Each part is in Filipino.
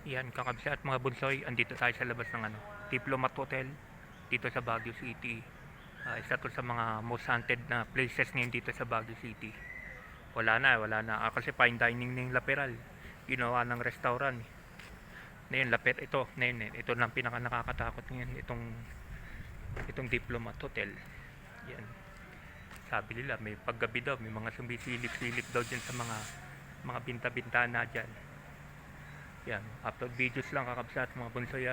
Yan, kakabsa at mga bunsoy, andito tayo sa labas ng Diplomat Hotel dito sa Baguio City. Isa to sa mga most haunted na places ngayon dito sa Baguio City. Wala na. Kasi fine dining na yung Laperal. Ginawa ng restaurant. Ngayon, ito na ang pinaka nakakatakot ngayon, itong Diplomat Hotel. Yan. Sabi nila, may paggabi daw, may mga sumisilip-silip daw dyan sa mga binta-bintana dyan. Yan, upload videos lang kakabsat mga bunsoy.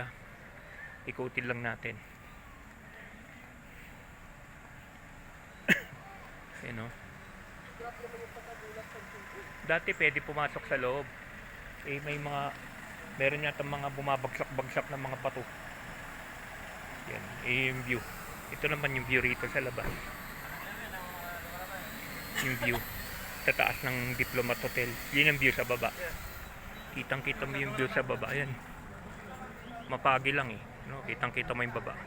Ikutin lang natin. Yan o. Dati pwede pumasok sa loob. Meron yata mga bumabagsak-bagsak na mga pato. Yan, yung view. Ito naman yung view rito sa labas. Yung view sa taas ng Diplomat Hotel. Yun yung view sa baba. Kitang-kita mo yung view sa baba. Ayan. Mapagi lang no? Kitang-kita mo yung baba.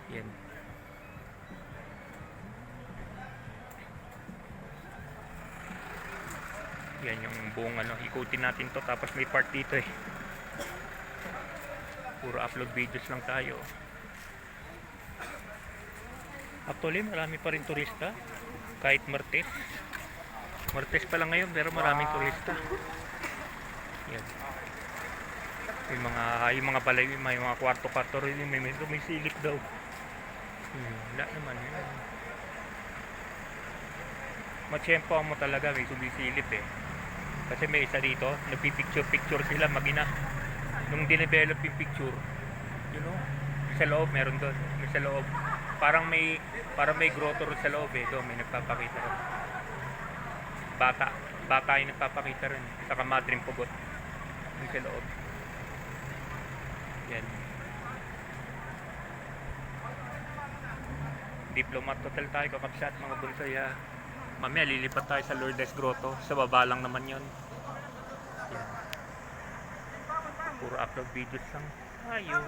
Yan. Yan yung buong ikutin natin to. Tapos may part dito Puro upload videos lang tayo. Actually, marami pa rin turista. Kahit Martes. Martes pa lang ngayon, pero maraming turista. Yan. Yung mga balay, may mga kwarto-kwarto rin, may silip daw. Wala naman. Matsyempo mo talaga, may sumisilip Kasi may isa dito, nagpipicture-picture sila mag-ina. Nung dinevelop yung picture, sa loob meron doon. Sa loob. Parang may grotto rin sa loob doon may nagpapakita rin. Bata yung nagpapakita rin. Saka madring pugot. Yung sa loob. Yan. Diplomat Hotel tayo kakabsat mga bunsoy. Mamaya lilipat tayo sa Lourdes Grotto. Sa baba lang naman yon. Yan. Puro upload videos lang. Ayo.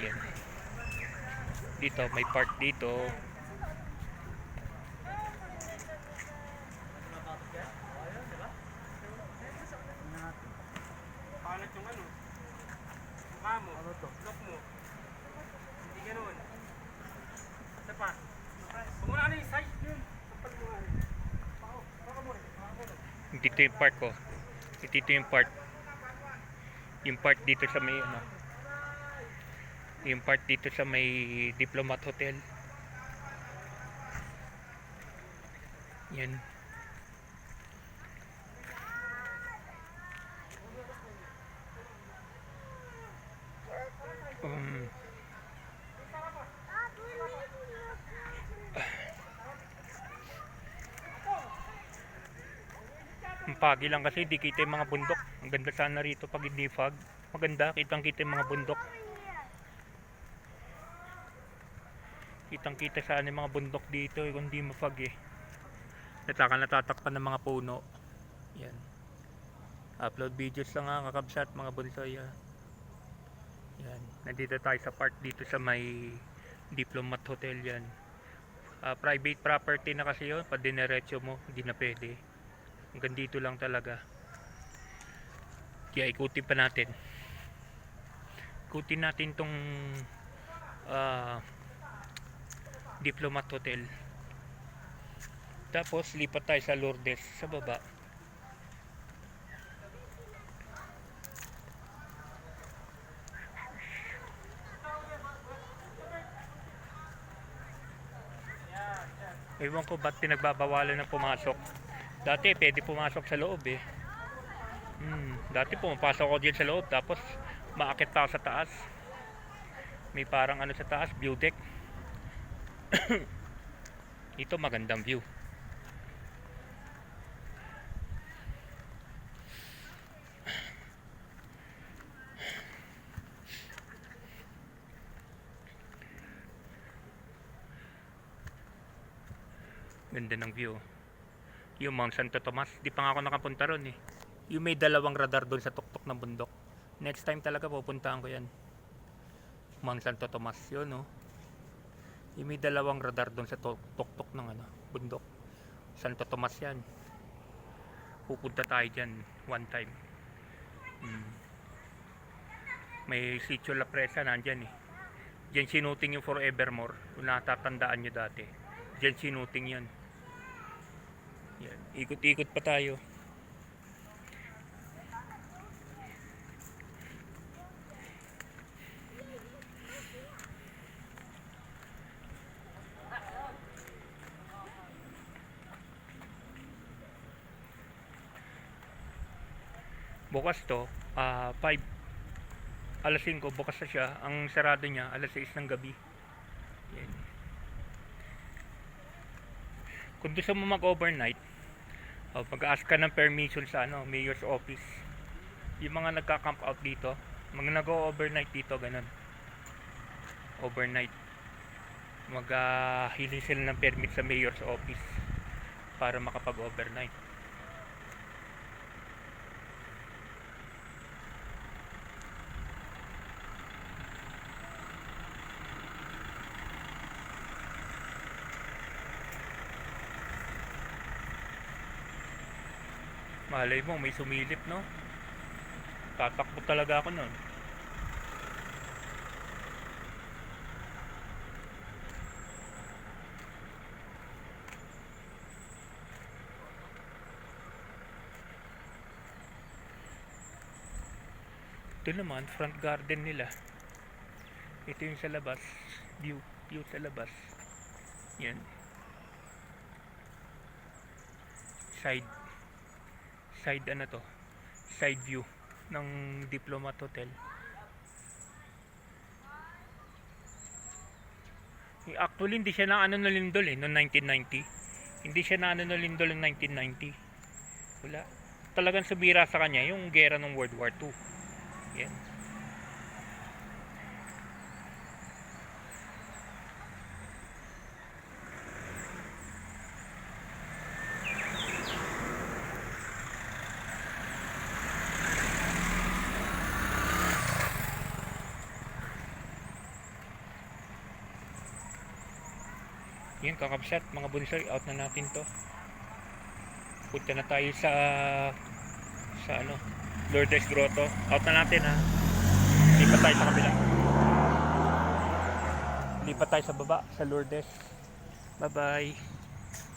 Yan. Dito may part dito. Palat yung mukha mo, look mo. Hindi ganoon. Isa pa. Huwag mo na yung size yun. Kapal mo Dito yung part ko. Dito yung part. Yung part dito sa may yung part dito sa may Diplomat Hotel. Yan. Ang pagi lang kasi di kita yung mga bundok. Ang ganda sana rito pag hindi fog. Maganda, kitang kita yung mga bundok. Kitang kita sana yung mga bundok dito kung hindi mafog natatakpan ng mga puno. Yan. Upload videos lang kakabsat mga bunsoy. Yan. Nandito tayo sa part dito sa may Diplomat Hotel yan. Private property na kasi yun. Pag dinerecho mo, hindi na pwede. Hanggang dito lang talaga. Kaya ikutin pa natin. Ikutin natin tong Diplomat Hotel. Tapos lipat tayo sa Lourdes sa baba. Ewan ko ba't pinagbabawalan na pumasok. Dati pwede pumasok sa loob Dati pumapasok ako dyan sa loob. Tapos maakit pa ako sa taas. May parang sa taas, view deck. Ito magandang view. Ganda ng view. Yung Mount Santo Tomas, di pa nga ako nakapunta ron Yung may dalawang radar doon sa tuktok ng bundok. Next time talaga pupuntahan ko yan. Mount Santo Tomas yun Yung may dalawang radar doon sa tuktok ng bundok. Santo Tomas yan. Pupunta tayo dyan one time. Hmm. May sitio La Presa nandyan eh. Diyan sinuting yung Forevermore. Kung natatandaan nyo dati. Diyan sinuting yan. Yan. Ikot-ikot pa tayo. Bukas to, 5, alas 5 bukas na siya. Ang sarado niya alas 6 ng gabi. Yan. Kung gusto mo mag-overnight, mag-ask ka ng permission sa mayor's office. Yung mga nagka-camp out dito, mga nag-overnight dito, ganun. Overnight. Mag-hili sila ng permit sa mayor's office para makapag-overnight. Malay mo, may sumilip, no? Tatakbo talaga ako nun. Ito naman, front garden nila. Ito yung sa labas. View sa labas. Yan. Side view ng Diplomat Hotel. Actually hindi siya na nalindol noong 1990. Hindi siya na nalindol noong 1990. Wala. Talagang sumira sa kanya yung gera ng World War II. Yan. Yan, kakabsat mga bunsoy, out na natin to. Punta na tayo sa Lourdes Grotto. Out na natin ha. Lipat tayo sa kabila. Lipat tayo sa baba sa Lourdes. Bye bye.